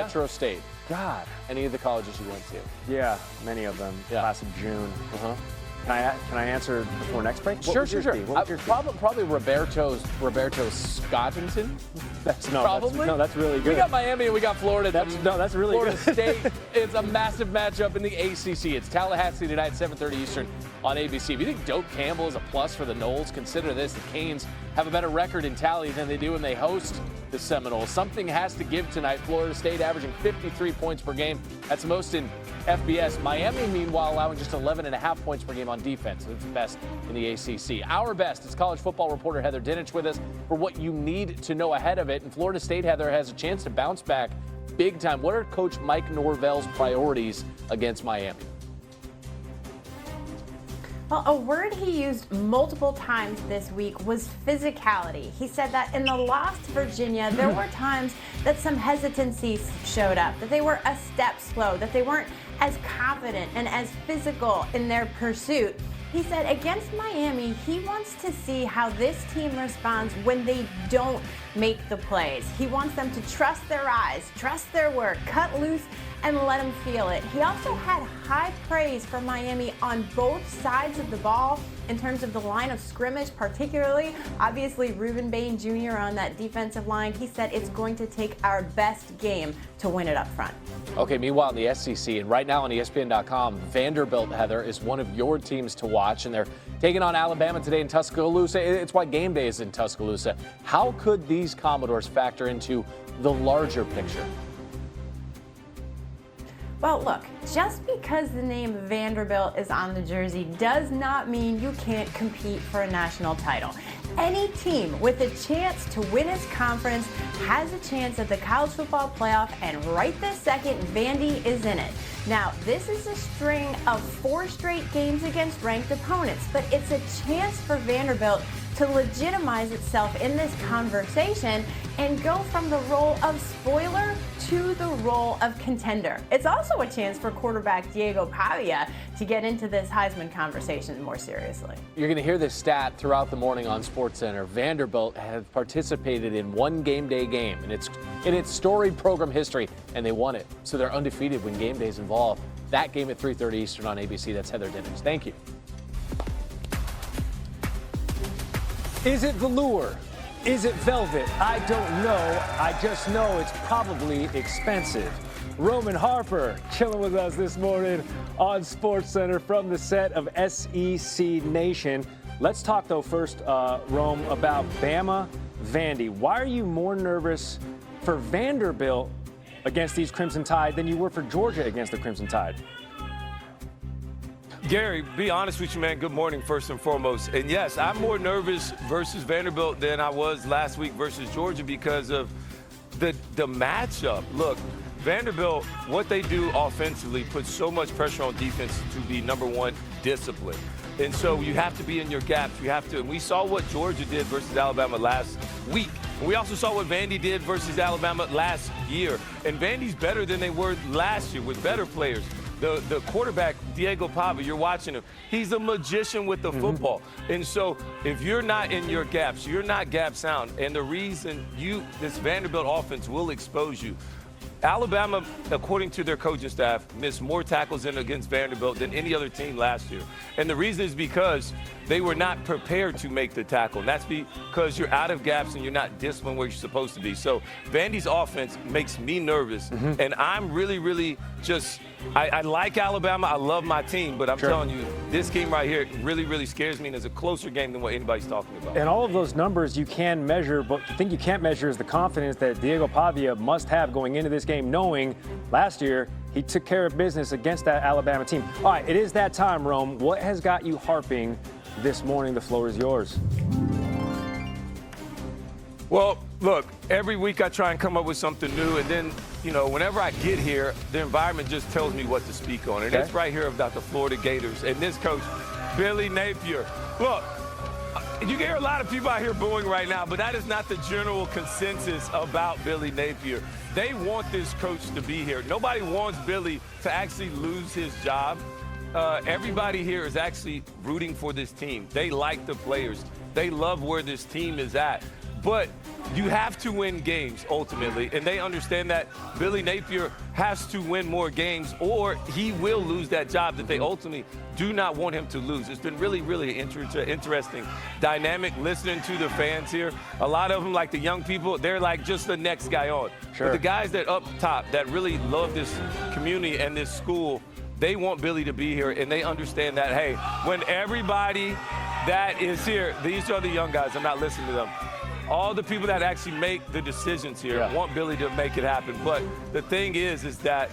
Metro State. God. Any of the colleges you went to? Yeah, many of them. Yeah. Class of June. Can I answer before next break? Sure. Probably Roberto Scottington. That's really good. We got Miami and we got Florida. That's really Florida good. State. It's a massive matchup in the ACC. It's Tallahassee tonight, 7:30 Eastern on ABC. If you think Doak Campbell is a plus for the Noles, consider this: the Canes have a better record in Tally than they do when they host the Seminoles. Something has to give tonight. Florida State averaging 53 points per game. That's the most in FBS. Miami, meanwhile, allowing just 11.5 points per game on defense. It's the best in the ACC. Our best is college football reporter Heather Dinich with us for what you need to know ahead of it. And Florida State, Heather, has a chance to bounce back big time. What are Coach Mike Norvell's priorities against Miami? Well, a word he used multiple times this week was physicality. He said that in the loss to Virginia, there were times that some hesitancy showed up, that they were a step slow, that they weren't as confident and as physical in their pursuit. He said against Miami, he wants to see how this team responds when they don't make the plays. He wants them to trust their eyes, trust their work, cut loose, and let them feel it. He also had high praise for Miami on both sides of the ball in terms of the line of scrimmage, particularly, obviously, Reuben Bain Jr. on that defensive line. He said it's going to take our best game to win it up front. Okay, meanwhile in the SEC, and right now on ESPN.com, Vanderbilt, Heather, is one of your teams to watch, and they're taking on Alabama today in Tuscaloosa. It's why game day is in Tuscaloosa. How could these Commodores factor into the larger picture? Well, look, just because the name Vanderbilt is on the jersey does not mean you can't compete for a national title. Any team with a chance to win its conference has a chance at the college football playoff, and right this second, Vandy is in it. Now, this is a string of 4 straight games against ranked opponents, but it's a chance for Vanderbilt to legitimize itself in this conversation and go from the role of spoiler to the role of contender. It's also a chance for quarterback Diego Pavia to get into this Heisman conversation more seriously. You're going to hear this stat throughout the morning on SportsCenter. Vanderbilt has participated in one game day game in its storied program history, and they won it. So they're undefeated when game day is involved. That game at 3:30 Eastern on ABC. That's Heather Dinich. Thank you. Is it velour? Is it velvet? I don't know. I just know it's probably expensive. Roman Harper chilling with us this morning on SportsCenter from the set of SEC Nation. Let's talk, though, first, Rome, about Bama Vandy. Why are you more nervous for Vanderbilt against these Crimson Tide than you were for Georgia against the Crimson Tide? Gary, be honest with you, man. Good morning, first and foremost. And yes, I'm more nervous versus Vanderbilt than I was last week versus Georgia because of the matchup. Look, Vanderbilt, what they do offensively puts so much pressure on defense to be, number one, disciplined. And so you have to be in your gaps. You have to. And we saw what Georgia did versus Alabama last week. And we also saw what Vandy did versus Alabama last year. And Vandy's better than they were last year with better players. The quarterback, Diego Pavia, you're watching him. He's a magician with the football. And so if you're not in your gaps, you're not gap sound. And the reason this Vanderbilt offense will expose you. Alabama, according to their coaching staff, missed more tackles in against Vanderbilt than any other team last year. And the reason is because they were not prepared to make the tackle. And that's because you're out of gaps and you're not disciplined where you're supposed to be. So Vandy's offense makes me nervous. And I'm really just I like Alabama. I love my team. But I'm telling you, this game right here really scares me. And it's a closer game than what anybody's talking about. And all of those numbers you can measure, but the thing you can't measure is the confidence that Diego Pavia must have going into this game, knowing last year he took care of business against that Alabama team. All right, it is that time, Rome. What has got you harping this morning? The floor is yours. Well, look, every week I try and come up with something new, and then, whenever I get here, the environment just tells me what to speak on. And it's right here about the Florida Gators and this coach, Billy Napier. Look, you can hear a lot of people out here booing right now, but that is not the general consensus about Billy Napier. They want this coach to be here. Nobody wants Billy to actually lose his job. Everybody here is actually rooting for this team. They like the players. They love where this team is at. But you have to win games ultimately, and they understand that Billy Napier has to win more games or he will lose that job that they ultimately do not want him to lose. It's been really, really interesting dynamic listening to the fans here. A lot of them, like the young people, they're like just the next guy on. Sure. But the guys that up top that really love this community and this school, they want Billy to be here, and they understand that, hey, when everybody that is here, these are the young guys, I'm not listening to them. All the people that actually make the decisions here want Billy to make it happen. But the thing is that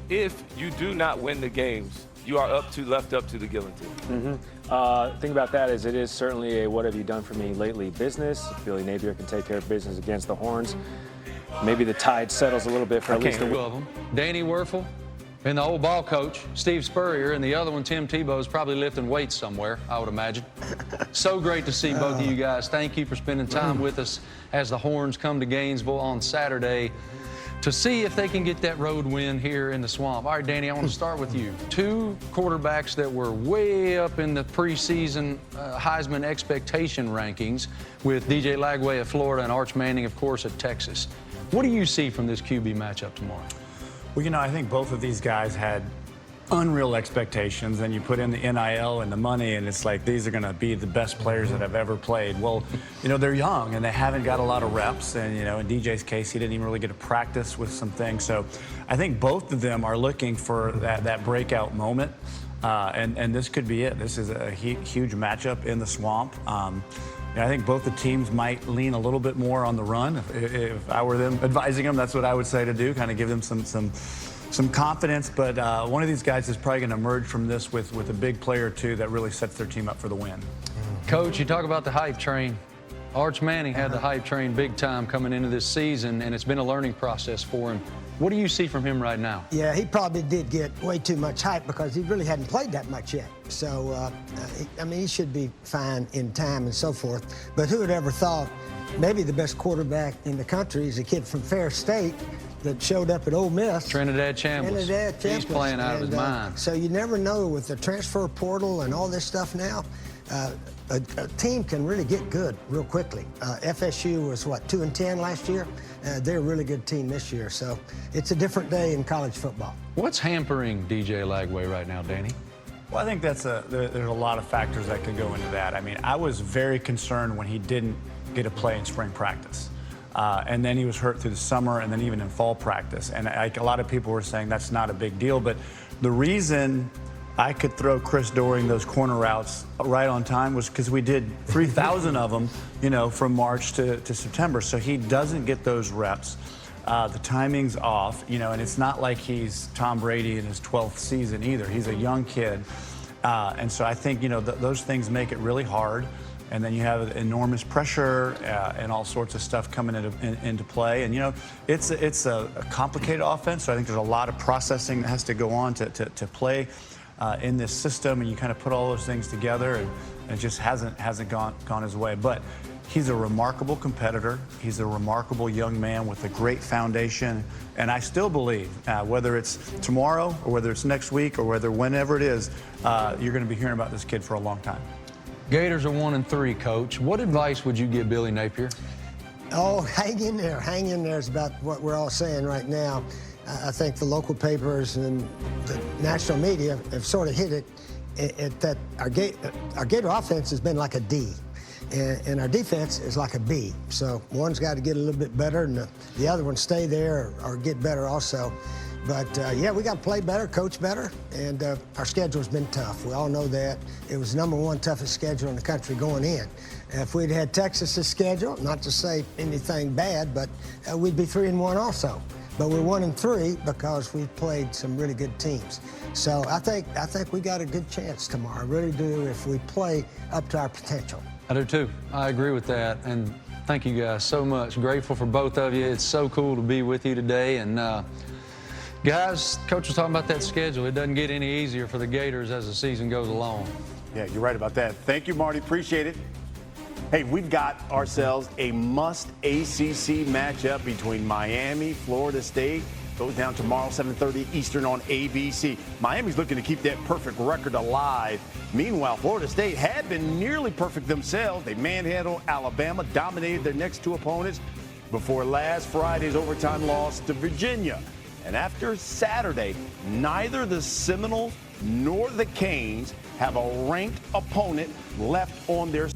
if you do not win the games, you are left up to the Gillen team. Thing about that is it is certainly a what have you done for me lately business. If Billy Napier can take care of business against the Horns, maybe the tide settles a little bit for at least a week. Two of them. Danny Werfel and the old ball coach, Steve Spurrier, and the other one, Tim Tebow, is probably lifting weights somewhere, I would imagine. So great to see both of you guys. Thank you for spending time with us as the Horns come to Gainesville on Saturday to see if they can get that road win here in the Swamp. All right, Danny, I want to start with you. Two quarterbacks that were way up in the preseason Heisman expectation rankings with DJ Lagway of Florida and Arch Manning, of course, at Texas. What do you see from this QB matchup tomorrow? Well, you know, I think both of these guys had unreal expectations, and you put in the NIL and the money, and it's like these are going to be the best players that have ever played. Well, you know, they're young, and they haven't got a lot of reps, and, you know, in DJ's case, he didn't even really get to practice with some things. So I think both of them are looking for that breakout moment, and this could be it. This is a huge matchup in the Swamp. I think both the teams might lean a little bit more on the run. If I were them advising them, that's what I would say to do, kind of give them some confidence. But one of these guys is probably going to emerge from this with a big player or two that really sets their team up for the win. Coach, you talk about the hype train. Arch Manning had the hype train big time coming into this season, and it's been a learning process for him. What do you see from him right now? Yeah, he probably did get way too much hype because he really hadn't played that much yet. So, I mean, he should be fine in time and so forth. But who would ever thought maybe the best quarterback in the country is a kid from Fair State that showed up at Ole Miss. Trinidad Chambliss. He's playing out of his mind. So you never know with the transfer portal and all this stuff now. A team can really get good real quickly. FSU was, 2-10 last year? They're a really good team this year. So it's a different day in college football. What's hampering DJ Lagway right now, Danny? Well, I think there's a lot of factors that could go into that. I mean, I was very concerned when he didn't get to play in spring practice. And then he was hurt through the summer and then even in fall practice. And a lot of people were saying that's not a big deal. But the reason I could throw Chris Doering those corner routes right on time was because we did 3,000 of them, you know, from March to September. So he doesn't get those reps. The timing's off, you know, and it's not like he's Tom Brady in his 12th season either. He's a young kid. And so I think, you know, those things make it really hard. And then you have enormous pressure and all sorts of stuff coming into play. And, you know, it's a complicated offense. So I think there's a lot of processing that has to go on to play in this system. And you kind of put all those things together, and it just hasn't gone his way. But he's a remarkable competitor. He's a remarkable young man with a great foundation. And I still believe, whether it's tomorrow or whether it's next week or whenever it is, you're going to be hearing about this kid for a long time. Gators are 1-3, Coach. What advice would you give Billy Napier? Oh, hang in there. Hang in there is about what we're all saying right now. I think the local papers and the national media have sort of hit it that our Gator offense has been like a D, and our defense is like a B. So one's got to get a little bit better, and the other one stay there or get better also. But, yeah, we got to play better, coach better, and our schedule's been tough. We all know that. It was the #1 toughest schedule in the country going in. If we'd had Texas's schedule, not to say anything bad, but we'd be 3-1 also. But we're 1-3 because we've played some really good teams. So I think we got a good chance tomorrow. I really do if we play up to our potential. I do too. I agree with that. And thank you guys so much. Grateful for both of you. It's so cool to be with you today. And guys, Coach was talking about that schedule. It doesn't get any easier for the Gators as the season goes along. Yeah, you're right about that. Thank you, Marty. Appreciate it. Hey, we've got ourselves a must ACC matchup between Miami, Florida State. Goes down tomorrow, 7:30 Eastern on ABC. Miami's looking to keep that perfect record alive. Meanwhile, Florida State had been nearly perfect themselves. They manhandled Alabama, dominated their next two opponents before last Friday's overtime loss to Virginia. And after Saturday, neither the Seminoles nor the Canes have a ranked opponent left on their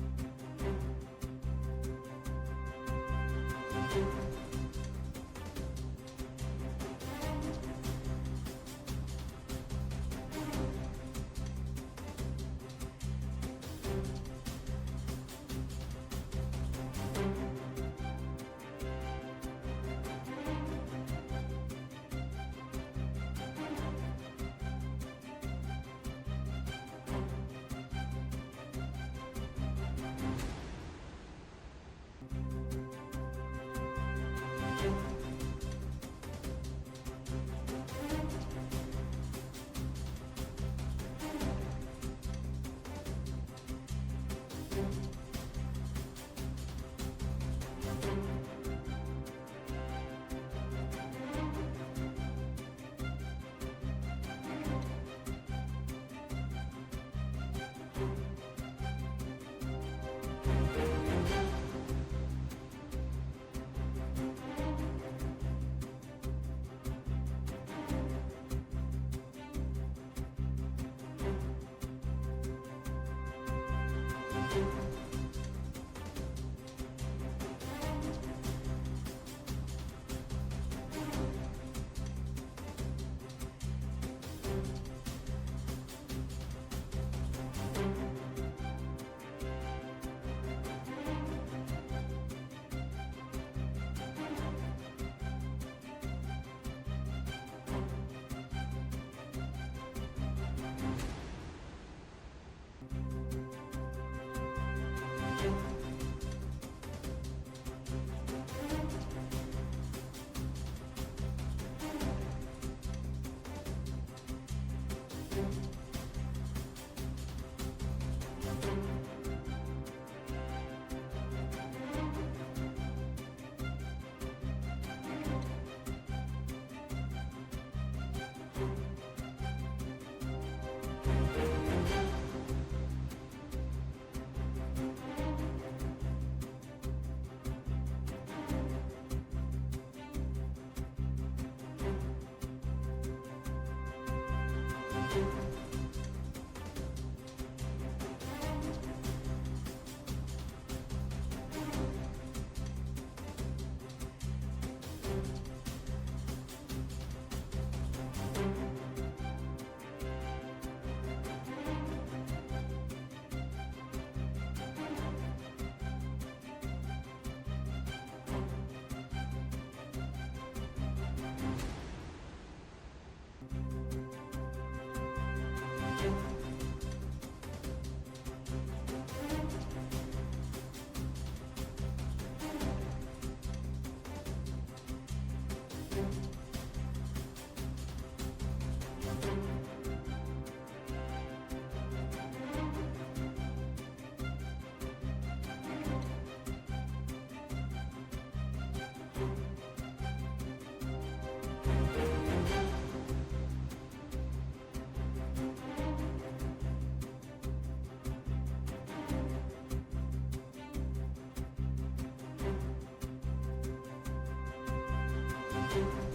you.